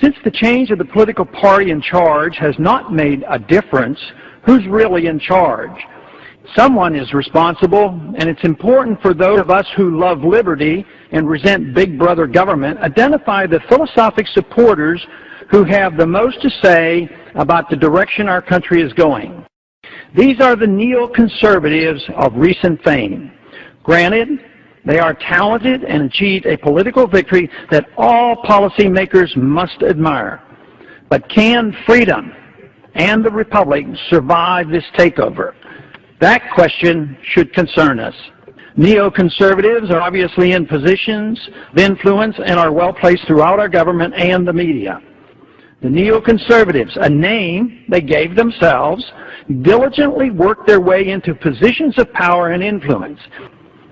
Since the change of the political party in charge has not made a difference, who's really in charge? Someone is responsible, and it's important for those of us who love liberty and resent big brother government, identify the philosophic supporters who have the most to say about the direction our country is going. These are the neoconservatives of recent fame. Granted, they are talented and achieved a political victory that all policymakers must admire. But can freedom and the republic survive this takeover? That question should concern us. Neoconservatives are obviously in positions of influence and are well placed throughout our government and the media. The neoconservatives, a name they gave themselves, diligently worked their way into positions of power and influence.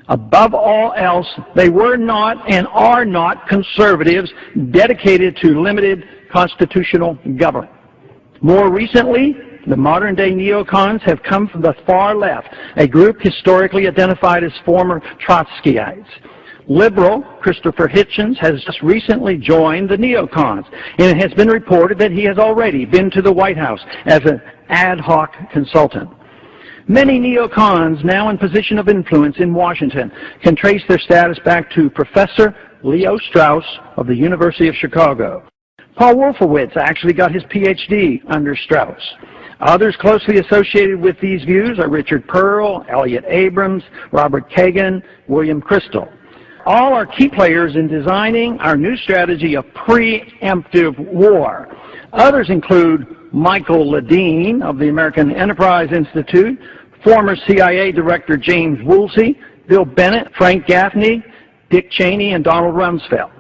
Above all else, they were not and are not conservatives dedicated to limited constitutional government. More recently, the modern-day neocons have come from the far left, a group historically identified as former Trotskyites. Liberal Christopher Hitchens has just recently joined the neocons, and it has been reported that he has already been to the White House as an ad hoc consultant. Many neocons now in position of influence in Washington can trace their status back to Professor Leo Strauss of the University of Chicago. Paul Wolfowitz actually got his PhD under Strauss. Others closely associated with these views are Richard Pearl, Elliott Abrams, Robert Kagan, William Kristol. All are key players in designing our new strategy of preemptive war. Others include Michael Ledeen of the American Enterprise Institute, former CIA Director James Woolsey, Bill Bennett, Frank Gaffney, Dick Cheney, and Donald Rumsfeld.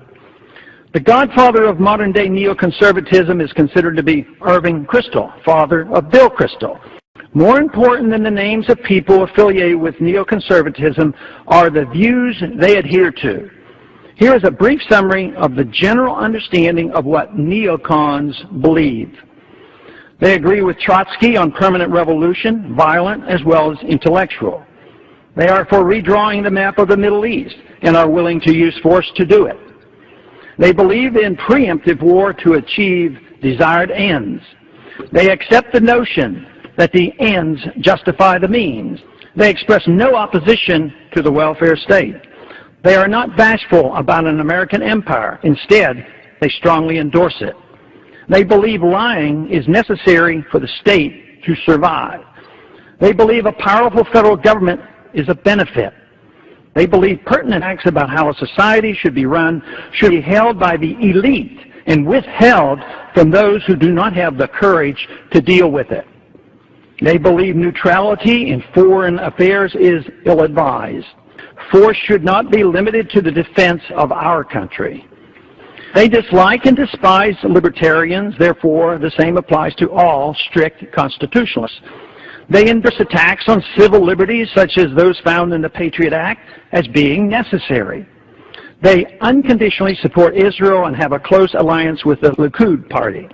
The godfather of modern-day neoconservatism is considered to be Irving Kristol, father of Bill Kristol. More important than the names of people affiliated with neoconservatism are the views they adhere to. Here is a brief summary of the general understanding of what neocons believe. They agree with Trotsky on permanent revolution, violent as well as intellectual. They are for redrawing the map of the Middle East and are willing to use force to do it. They believe in preemptive war to achieve desired ends. They accept the notion that the ends justify the means. They express no opposition to the welfare state. They are not bashful about an American empire. Instead, they strongly endorse it. They believe lying is necessary for the state to survive. They believe a powerful federal government is a benefit. They believe pertinent facts about how a society should be run should be held by the elite and withheld from those who do not have the courage to deal with it. They believe neutrality in foreign affairs is ill-advised. Force should not be limited to the defense of our country. They dislike and despise libertarians, therefore the same applies to all strict constitutionalists. They endorse attacks on civil liberties, such as those found in the Patriot Act, as being necessary. They unconditionally support Israel and have a close alliance with the Likud party.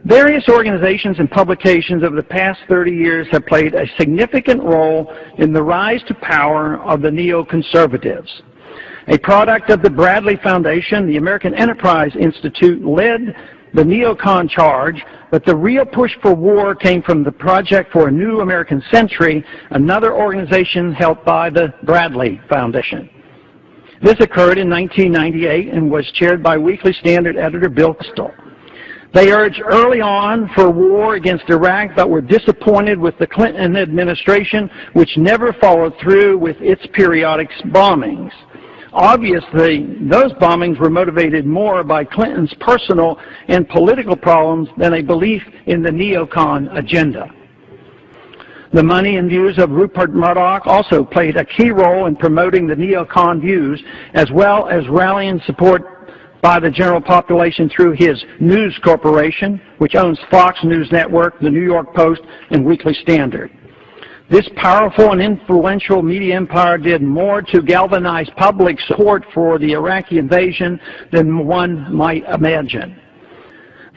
Various organizations and publications over the past 30 years have played a significant role in the rise to power of the neoconservatives. A product of the Bradley Foundation, the American Enterprise Institute led the neocon charge, but the real push for war came from the Project for a New American Century, another organization helped by the Bradley Foundation. This occurred in 1998 and was chaired by Weekly Standard editor Bill Kristol. They urged early on for war against Iraq, but were disappointed with the Clinton administration, which never followed through with its periodic bombings. Obviously, those bombings were motivated more by Clinton's personal and political problems than a belief in the neocon agenda. The money and views of Rupert Murdoch also played a key role in promoting the neocon views, as well as rallying support by the general population through his News Corporation, which owns Fox News Network, the New York Post, and Weekly Standard. This powerful and influential media empire did more to galvanize public support for the Iraqi invasion than one might imagine.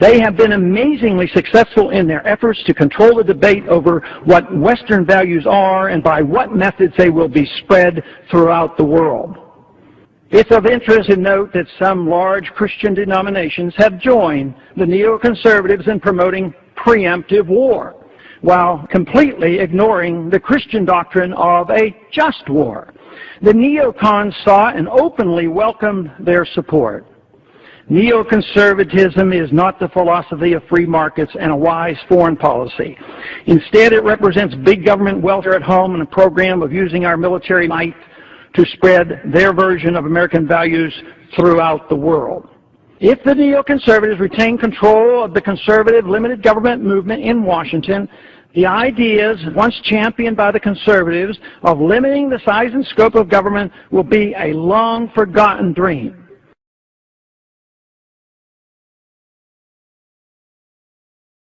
They have been amazingly successful in their efforts to control the debate over what Western values are and by what methods they will be spread throughout the world. It's of interest to note that some large Christian denominations have joined the neoconservatives in promoting preemptive war, while completely ignoring the Christian doctrine of a just war. The neocons saw and openly welcomed their support. Neoconservatism is not the philosophy of free markets and a wise foreign policy. Instead, it represents big government welfare at home and a program of using our military might to spread their version of American values throughout the world. If the neoconservatives retain control of the conservative limited government movement in Washington, the ideas once championed by the conservatives of limiting the size and scope of government will be a long-forgotten dream.